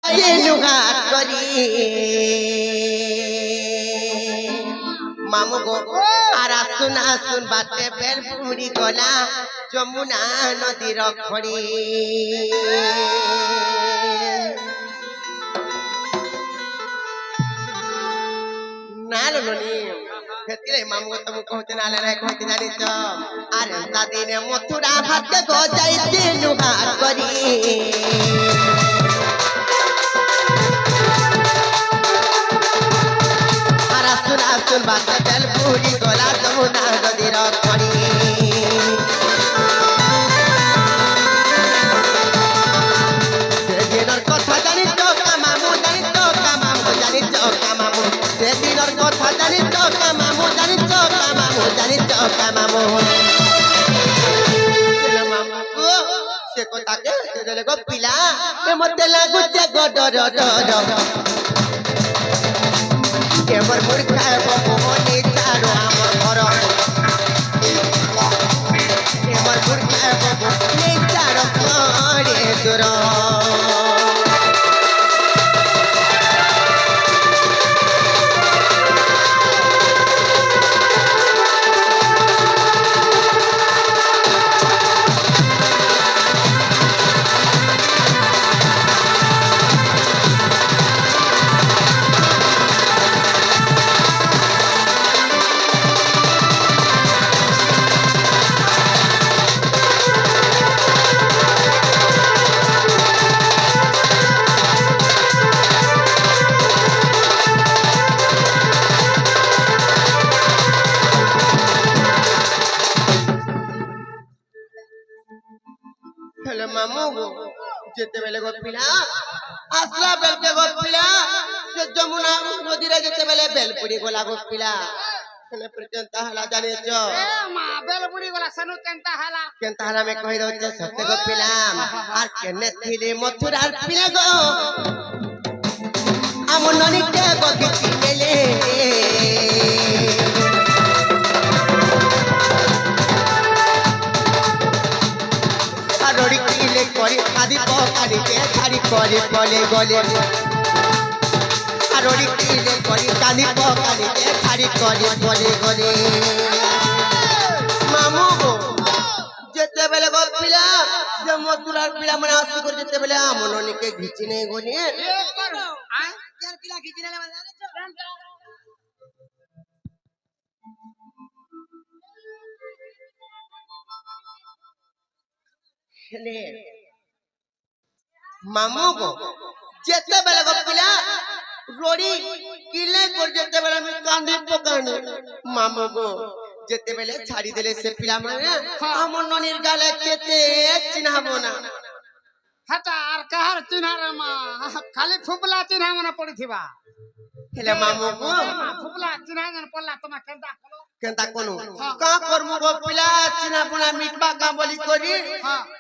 তেনুঘাট করি মামু গো আর আসুন আসুন বাটে বেলপুরি গলা যমুনা নদীর খড়ি নালো ননি খেতিলে মামু গো তুমি কহতে নালে রে কহতে জানিছ আর এন্তা দিনে মথুরা হাতে গো যাই তেনুঘাট করি আসুন আসুন বাচ্চা তেল পুরি গলা যমুনা নদীর খড়ি সেদিনের কথা জানিছ কামামু জানিছ কামামু জানিছ কামামু সেদিনের কথা জানিছ কামামু জানিছ কামামু জানিছ কামামু সে কথাকে গো পিলা মতে লাগুছে গো ডর ডর কেমন মূর্খা বনে ছাড়ো আমার ঘর কেমন মূর্খা বনে ছাড়ো ঘরে দূর মামু যেতে বেলে গো পিলা আসলা বেলকে গো পিলা সে যমুনা নদীরে যেতে বেলে বেলপুরি গোলা গো পিলা কেন পর্যন্ত হলা জানিছ এ মা বেলপুরি গোলা সনু কেনতা হলা মে কই দচ্ছে সত্য গো পিলা আর কেনে থিলে মথুরার পিলা গো আমন ননিতে গো কিছু মেলে করে আদি পকানিকে ছাড়ি করে বলে গলে আর ওরি কিলে করে কানি পকানিকে ছাড়ি করে বলে গলে মামু গো যেতে বেলে গো পিলা যে মথুরার পিলা মানে আসি করে যেতে বেলে আমননিকে ঘিচি নেই গনি পিলা ঘিচি নেলে মামু গো যেতে বেলে গো পিলা রোড়ি কিলে করে যেতে বেলে আমি কান্দি পকানি মামু গো যেতে বেলে ছাড়ি দিলে সে পিলা মানে আমন ননির গালে কেতে চিনাবো না হাটা আর কাহার চিনারে মা খালি ফুপলা চিনা মনে পড়িথিবা হেলে মামু গো ফুপলা চিনা মনে পড়লা তোমা কেনতা কলো কেনতা কোন কা করমু গো পিলা চিনা পুনা মিটবা কা বলি করি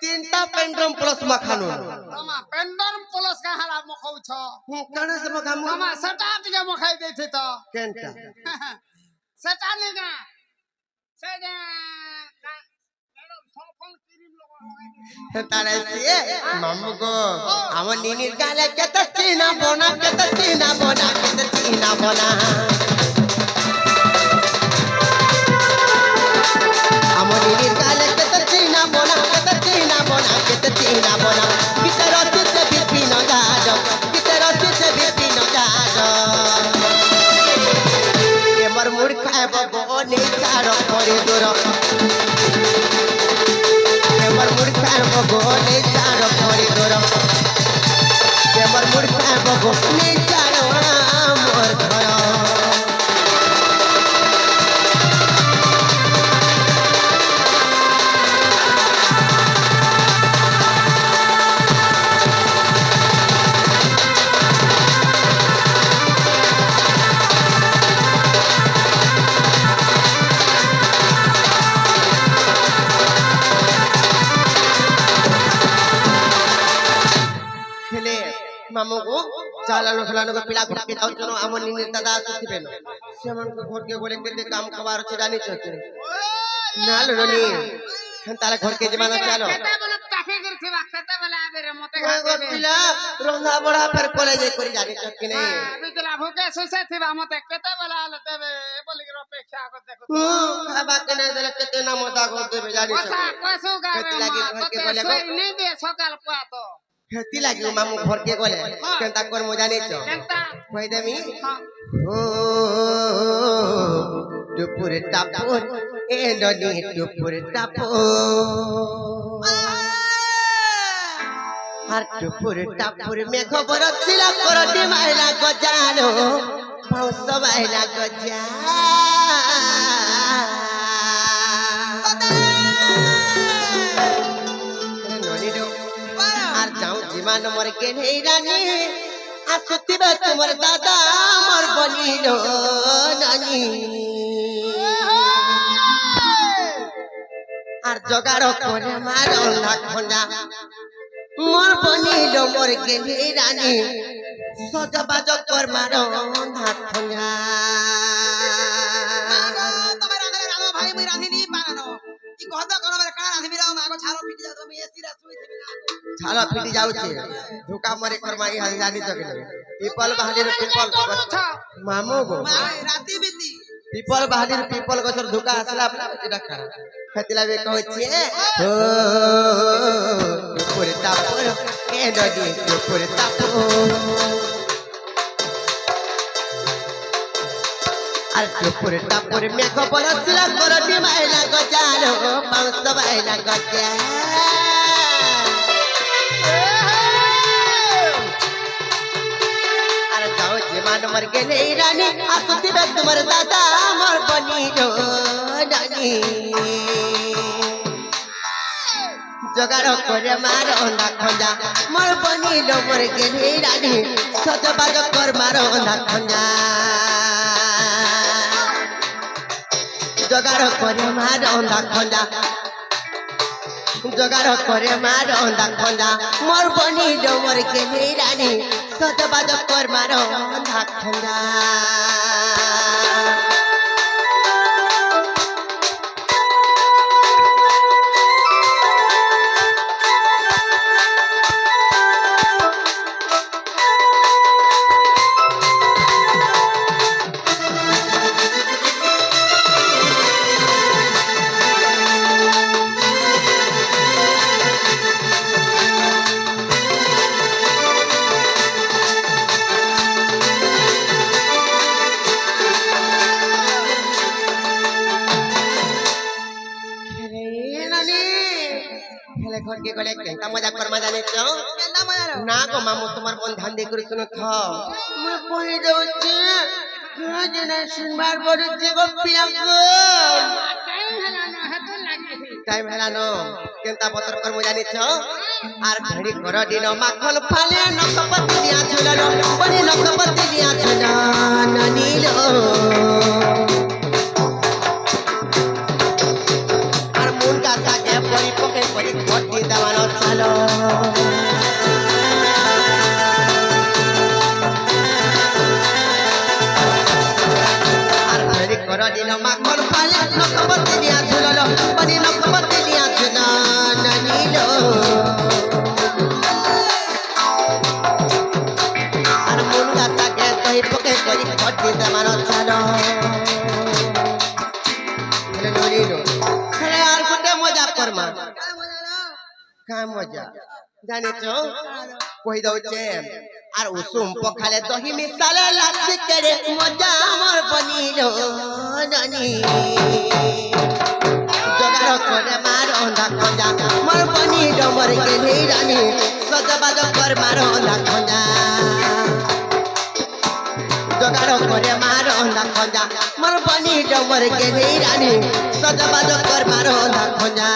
তিনটা পেন্ড্রম প্লাস মাখানো তোমা পেন্ড্রম প্লাস কা হালা মখাউছ কানে সে মখামু তোমা সেটা টিকে মখাই দেইছে তো কেনতা সেটা নিগা সেটা তারে সে মামু গো আমার নিনির গালে কেতে চিনা বোনা কেতে চিনা বোনা কেতে চিনা বোনা আমার নিনির গালে কেতে চিনা বোনা কেতে চিনা বোনা কেতে চিনা বোনা ভিতর আছে বিপিন গাড় ভিতর আছে বিপিন গাড় এবার মূর্খা বনে ছাড় করে দূর এবার মূর্খার বগনে চার করে দূর এবার মূর্খার বগনে চার আমার ঘর मामू को चालानो फलानो को पिला के जाओ चलो हमन निर दादा सुथिबे न सेमन को घर के बोले के काम कबार छ जानी छ नाल ननी ताला घर के जमाना चलो बेटा बोले ताके कर ପଡିଥିବା କେତେବେଳେ ଆବେ ମତେ ମୋ ଗୋ ପିଲା ରନ୍ଧା ବଢା ଫେର କଲେଜ କରି ଜାଣିଛ କି ନାଇଁ ବିତଲା ଭୋକେ ଶୋଷେ ଥିବା ମତେ କେତେବେଳେ ଆଲେ ଦେବେ ବୋଲିକି ଅପେକ୍ଷା ଦେଖୁ ଖାଇବା କେ ନାଇଁ ଦେଲେ କେତେ ନାମ ଦାଗ ଦେବେ ଜାଣିଛ କଥା କସୁ ଗାରେ ସେଥିଲାଗି ମା ଘରକେ ତତେ ଗଲେ ଶୋଇ ନେଇ ଦେ ସକାଳ ପୁଆ ତ खेती लागी मामू घर के गले केनता कर मो जाने छ କେନ୍ତା कहि देमी ହଁ ओ टुपुर टापुर ए नदी टुपुर टापुर আর টুপুর টাপুর মেঘ বরছিলা করটি মাইলা গজানো পাউস মাইলা গজা ননিরো আর যাও জীবন মর কে নেই রানী আসুতিবে তোমার দাদা আমার বনিল নানি আর জগাড় করে মার অন্ধা খঞ্জা মোর বনিল মোর গেলি রানী সজবাজ কর মার অন্ধা খঞ্জা তোমার রাঁধে রাঁধো ভাই মুই রাঁধিনি পারানো ই গদ করবে কানা রাঁধিবি রাও মাগো ছাড়ো ফিটি যাও তুমি এসি রা শুই থিবি না ছালা ফিটি যাଉଛି ধোকা মরে কর মাই হাল জানি তো কেন পিপল বাহালির পিপল মামু গো মাই রাতি বিতি পিপল বাহালির পিপল গছর ধোকা আসলা এটা খারা খেতিলা বে কইছে ও টুপুর টাপুর এ নদী টুপুর টাপুর আর টুপুর টাপুর মেঘ বরছিলা করটি মাইলা গজানো পাউস মাইলা গজা আর যাও জীবন মর গেলে রানী আসুতিবে তোমার দাদা আমার বনিল নানি জগাড় করে মার অন্ধা খঞ্জা মোর বনিল মোর গেলে রানী সজবাজ কর মার অন্ধা খঞ্জা জগাড় করে মার অন্ধা খঞ্জা জগাড় করে মার অন্ধা খঞ্জা মোর বনিল মোর গেলে রানী সজবাজ কর মার অন্ধা খঞ্জা হেলে ঘর কে গলে কেনতা মজা করমা জানে ছ কেন্দা মজার না গো মামু তোমার মন ধ্যান দিয়ে করে শুনো থ মু কই দউছি কাজ না শুনবার পড়ছে গো পিলা গো টাইম হেলা না হেতু লাগি টাইম হেলা ন কেনতা পতর করমু জানি ছ আর ঘড়ি কর দিন মাখন ফালে নকপতি দিয়া ঝুলালো বনি নকপতি দিয়া ঝুলা নানিলো আর মন গাছাকে পরি পকে পরি ঘটি দেওয়ানো চালো আর ঘড়ি কর দিন মাখন ফালে নকপতি দিয়া ঝুলালো বনি নকপতি দিয়া ঝুলা নানিলো আর মন গাছাকে পরি পকে পরি ঘটি দেওয়ানো চালো নানিলো হেলে আর কোটে মজা করমা কেন্দা মজার কা মজা জানিছ কই দউছে আর উসুম পখালে দহি মিশালে লাচ্ছি করে মজা আমার বনিল নানি জগাড় করে মার অন্ধা খঞ্জা মোর বনিল মোর গেলি রানী সজবাজ কর মার অন্ধা খঞ্জা জগাড় করে মার অন্ধা খঞ্জা মোর বনিল মোর গেলি রানী সজবাজ কর মার অন্ধা খঞ্জা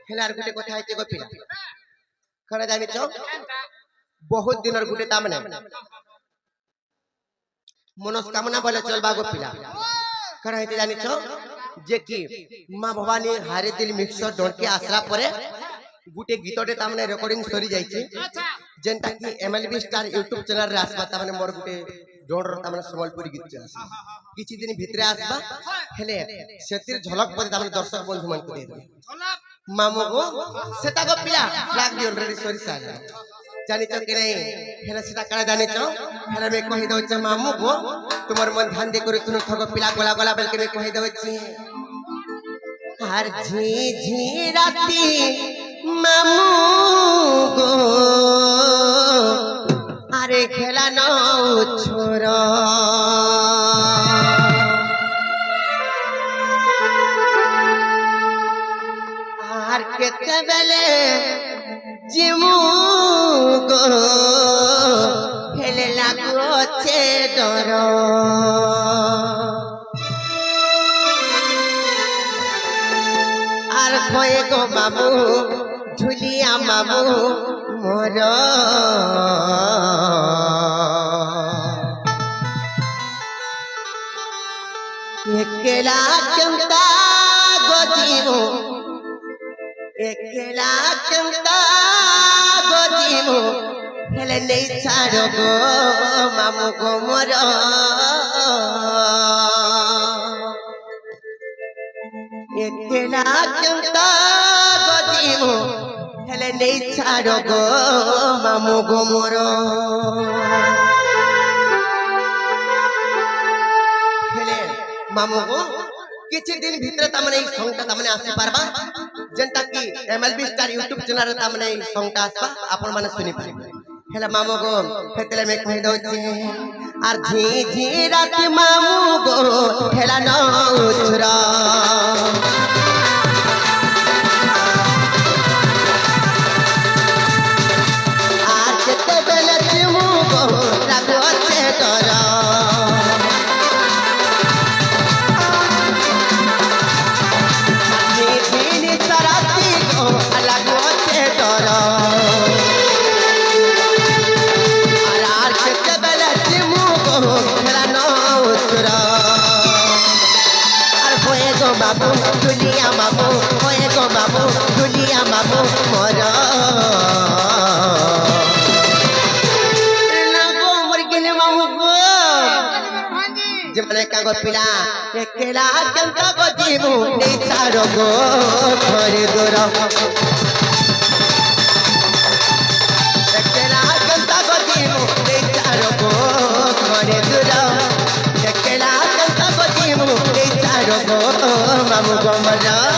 ହେଲେ ଆର ଗୋଟେ କଥା ହେଇଛି ଗୋ ପିଲା କଣ ଜାଣିଛ ବହୁତ ଦିନର ଗୋଟେ ତା ମାନେ মনস্কামনা বলে চলবা গো পিলা করা হইতে জানিছ যে কি মা ভবানী হারে দিল মিক্সর ডরকে আসলা পরে গুটে গীতটে তামনে রেকর্ডিং সরি যাইছে আচ্ছা যেনটা কি এমএলবি স্টার ইউটিউব চ্যানেল রে আসবা তামনে মোর গুটে ডর তামনে সম্বলপুরি গীত আসবা কিছু দিন ভিতরে আসবা হেলে সেতির ঝলক পরে তামনে দর্শক বন্ধু মান কই দেব ঝলক মামু গো সেটা গো পিলা লাগ দি অলরেডি সরি সারা জানিছ কি নাই হেলে সেটা কারা জানিছ হেলে মে কই দউছে মামু গো তোমার মন ধ্যান দে করে শুনো থগো পিলা গলা গলা বলকে মে কই দউছি আর ঝি ঝি রাতি মামু গো আরে খেলা নাও ছোর আর কেতে বেলে জিমু গো হেলে লাগুছে ডর আর কয়ে গো মামু ঝুলিয়া মামু মোর একলা কেমতা গজিমু একলা কেমতা গজিমু হেলে নেই ছাড়ো গো মামু গো মোর একলা কেমতা গজিমু হেলে নেই ছাড়ো গো মামু গো মোর হেলে মামু গো কিছু দিন ভিতরে তামনে এই সংটা তামনে আসি পারবা যেনটা কি এমএলবি স্টার ইউটিউব চ্যানেল রে তামনে এই সংটা আসবা আপন মানে শুনি পারিবে হেলে মামু গো হেতলে মে কই দউছি আর ঝি ঝি রাতি মামু গো হেলা নউছরা আর যেতে বেলে জিমু গো লাগুছে ডর বাবু দুলিয়া বাবু ওয়ে গো বাবু দুলিয়া বাবু মোর না গো মোর গেলে বাবু গো ভাঙ্গি যেমনে কাগজ পিলা একলা কেমতা গো জিমু নেই ছাড়ো গো ঘরে দূর একলা কেমতা গো জিমু নেই ছাড়ো গো ঘরে দূর একলা কেমতা গো জিমু নেই ছাড়ো গো মামু গো মোর